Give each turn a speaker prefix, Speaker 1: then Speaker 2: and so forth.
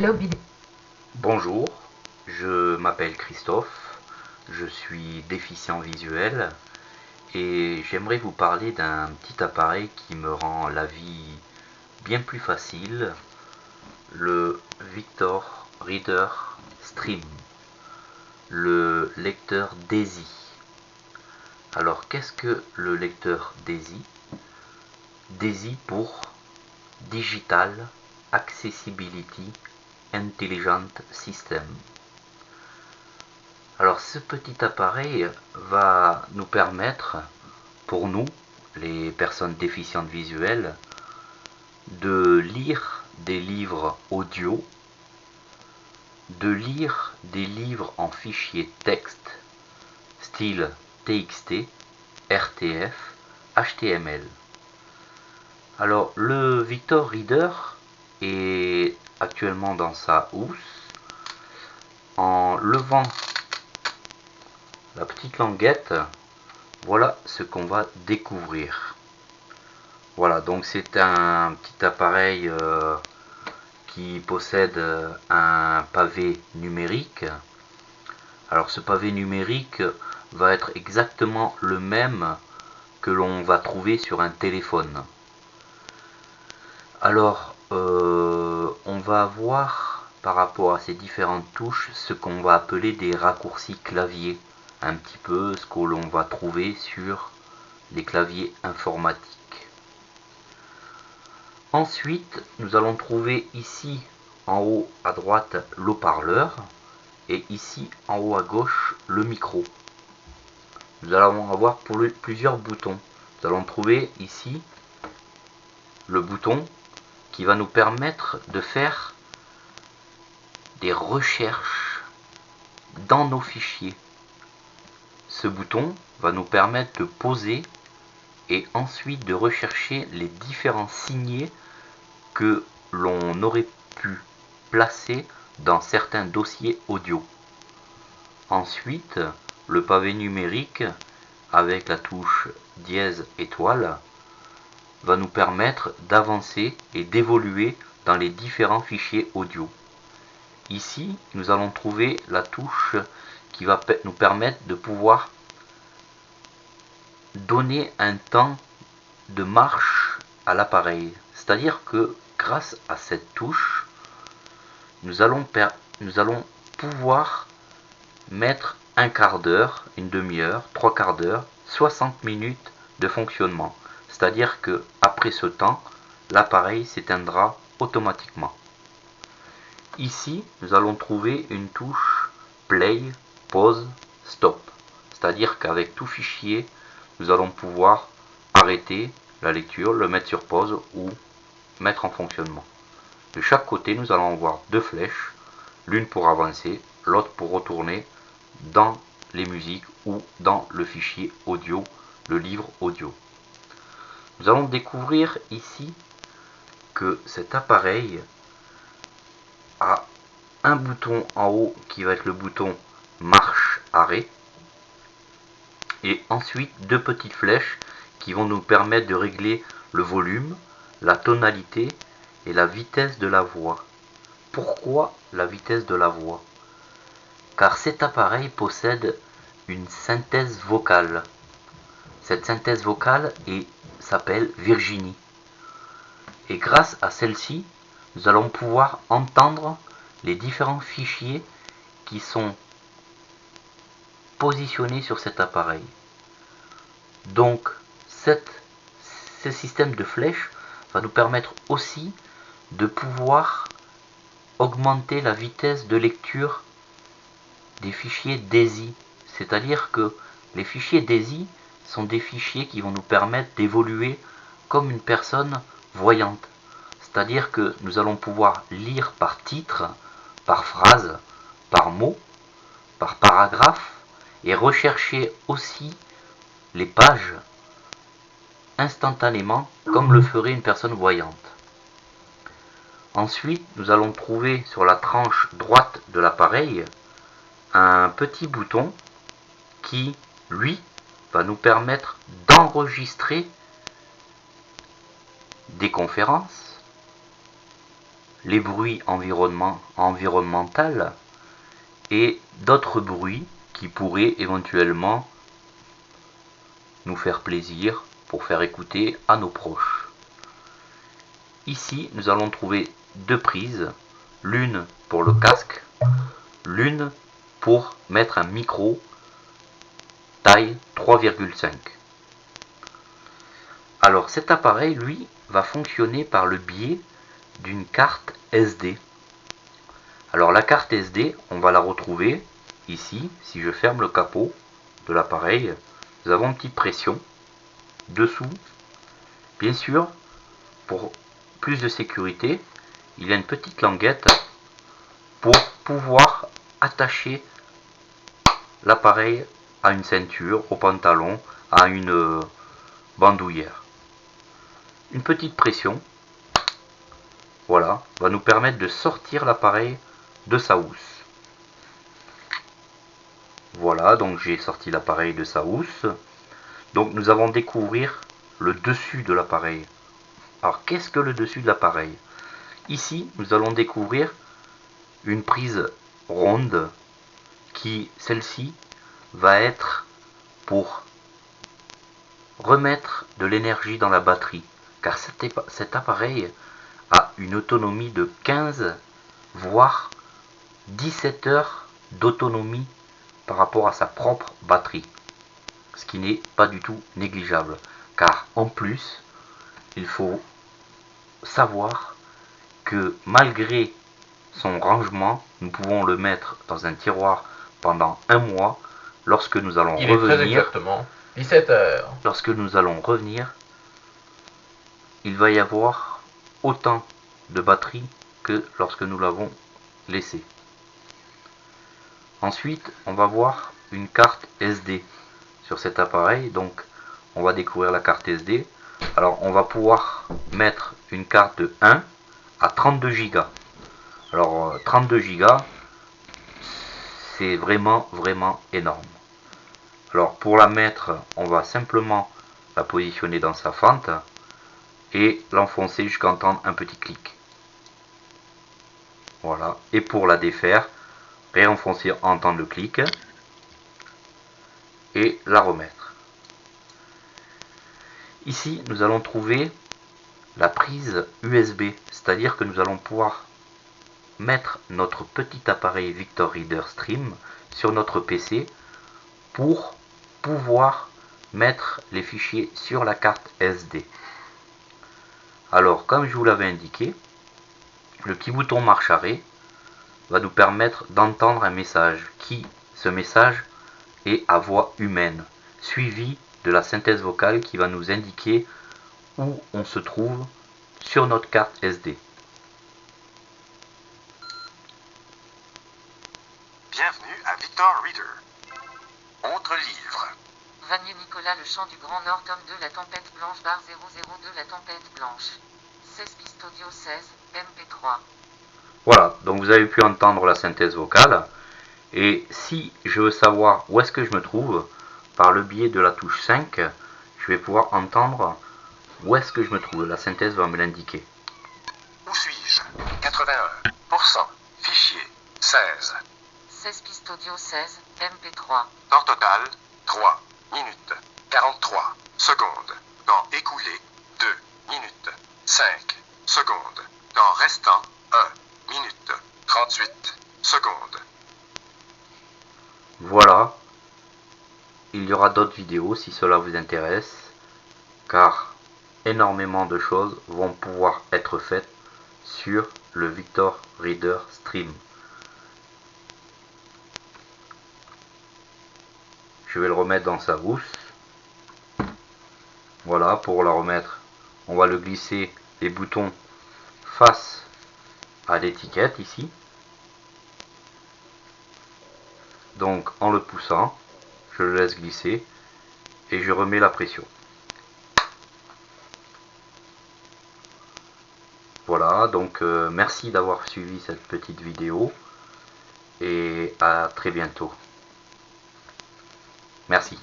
Speaker 1: Club vidéo.
Speaker 2: Bonjour, je m'appelle Christophe, je suis déficient visuel et j'aimerais vous parler d'un petit appareil qui me rend la vie bien plus facile, le Victor Reader Stream, le lecteur DAISY. Alors qu'est-ce que le lecteur DAISY? DAISY pour Digital Accessibility Intelligent System. Alors ce petit appareil va nous permettre, pour nous, les personnes déficientes visuelles, de lire des livres audio, de lire des livres en fichier texte, style TXT, RTF, HTML. Alors le Victor Reader est actuellement dans sa housse. En levant la petite languette, voilà ce qu'on va découvrir. Voilà, donc c'est un petit appareil qui possède un pavé numérique. Alors ce pavé numérique va être exactement le même que l'on va trouver sur un téléphone. Alors on va avoir par rapport à ces différentes touches ce qu'on va appeler des raccourcis clavier, un petit peu ce que l'on va trouver sur les claviers informatiques. Ensuite, nous allons trouver ici en haut à droite l'haut-parleur et ici en haut à gauche le micro. Nous allons avoir plusieurs boutons. Nous allons trouver ici le bouton qui va nous permettre de faire des recherches dans nos fichiers. Ce bouton va nous permettre de poser et ensuite de rechercher les différents signets que l'on aurait pu placer dans certains dossiers audio. Ensuite, le pavé numérique avec la touche dièse étoile va nous permettre d'avancer et d'évoluer dans les différents fichiers audio. Ici, nous allons trouver la touche qui va nous permettre de pouvoir donner un temps de marche à l'appareil. C'est-à-dire que grâce à cette touche, nous allons pouvoir mettre un quart d'heure, une demi-heure, trois quarts d'heure, 60 minutes de fonctionnement. C'est-à-dire que après ce temps, l'appareil s'éteindra automatiquement. Ici, nous allons trouver une touche play, pause, stop. C'est-à-dire qu'avec tout fichier, nous allons pouvoir arrêter la lecture, le mettre sur pause ou mettre en fonctionnement. De chaque côté, nous allons avoir deux flèches, l'une pour avancer, l'autre pour retourner dans les musiques ou dans le fichier audio, le livre audio. Nous allons découvrir ici que cet appareil a un bouton en haut qui va être le bouton marche-arrêt et ensuite deux petites flèches qui vont nous permettre de régler le volume, la tonalité et la vitesse de la voix. Pourquoi la vitesse de la voix? Car cet appareil possède une synthèse vocale. Cette synthèse vocale s'appelle Virginie. Et grâce à celle-ci, nous allons pouvoir entendre les différents fichiers qui sont positionnés sur cet appareil. Donc, ce système de flèches va nous permettre aussi de pouvoir augmenter la vitesse de lecture des fichiers DAISY. C'est-à-dire que les fichiers DAISY sont des fichiers qui vont nous permettre d'évoluer comme une personne voyante. C'est-à-dire que nous allons pouvoir lire par titre, par phrase, par mot, par paragraphe et rechercher aussi les pages instantanément comme le ferait une personne voyante. Ensuite, nous allons trouver sur la tranche droite de l'appareil un petit bouton qui, lui, va nous permettre d'enregistrer des conférences, les bruits environnementaux et d'autres bruits qui pourraient éventuellement nous faire plaisir pour faire écouter à nos proches. Ici, nous allons trouver deux prises, l'une pour le casque, l'une pour mettre un micro taille 3,5. Alors cet appareil, lui, va fonctionner par le biais d'une carte SD. Alors la carte SD, on va la retrouver ici. Si je ferme le capot de l'appareil, nous avons une petite pression dessous. Bien sûr, pour plus de sécurité, il y a une petite languette pour pouvoir attacher l'appareil à une ceinture, au pantalon, à une bandoulière. Une petite pression, voilà, va nous permettre de sortir l'appareil de sa housse. Voilà, donc j'ai sorti l'appareil de sa housse. Donc nous allons découvrir le dessus de l'appareil. Alors qu'est-ce que le dessus de l'appareil? Ici, nous allons découvrir une prise ronde qui, celle-ci, va être pour remettre de l'énergie dans la batterie. Car cet appareil a une autonomie de 15 voire 17 heures d'autonomie par rapport à sa propre batterie. Ce qui n'est pas du tout négligeable. Car en plus, il faut savoir que malgré son rangement, nous pouvons le mettre dans un tiroir pendant un mois. Lorsque nous allons
Speaker 1: revenir, est très exactement 17 heures.
Speaker 2: Lorsque nous allons revenir, il va y avoir autant de batterie que lorsque nous l'avons laissé. Ensuite, on va voir une carte SD sur cet appareil. Donc, on va découvrir la carte SD. Alors, on va pouvoir mettre une carte de 1 à 32 Go. Alors, 32 Go, c'est vraiment énorme. Alors, pour la mettre, on va simplement la positionner dans sa fente et l'enfoncer jusqu'à entendre un petit clic. Voilà. Et pour la défaire, réenfoncer, entendre le clic et la remettre. Ici, nous allons trouver la prise USB, c'est-à-dire que nous allons pouvoir mettre notre petit appareil Victor Reader Stream sur notre PC pour pouvoir mettre les fichiers sur la carte SD. Alors, comme je vous l'avais indiqué, le petit bouton marche arrêt va nous permettre d'entendre un message ce message est à voix humaine, suivi de la synthèse vocale qui va nous indiquer où on se trouve sur notre carte SD.
Speaker 3: Bienvenue à Victor Reader. Autre livre.
Speaker 4: Vanier Nicolas, Le Chant du Grand Nord, tome 2, La Tempête Blanche, barre 002, La Tempête Blanche. 16 pistes audio 16, MP3.
Speaker 2: Voilà, donc vous avez pu entendre la synthèse vocale. Et si je veux savoir où est-ce que je me trouve, par le biais de la touche 5, je vais pouvoir entendre où est-ce que je me trouve. La synthèse va me l'indiquer.
Speaker 3: Où suis-je? 81%. Fichier 16.
Speaker 4: 16 pistes audio 16, MP3.
Speaker 3: Temps total 3 minutes 43 secondes. Temps écoulé 2 minutes 5 secondes. Temps restant 1 minute 38 secondes.
Speaker 2: Voilà. Il y aura d'autres vidéos si cela vous intéresse, car énormément de choses vont pouvoir être faites sur le Victor Reader Stream. Je vais le remettre dans sa housse. Voilà, pour la remettre, on va le glisser les boutons face à l'étiquette ici. Donc en le poussant, je le laisse glisser et je remets la pression. Voilà, donc merci d'avoir suivi cette petite vidéo et à très bientôt. Merci.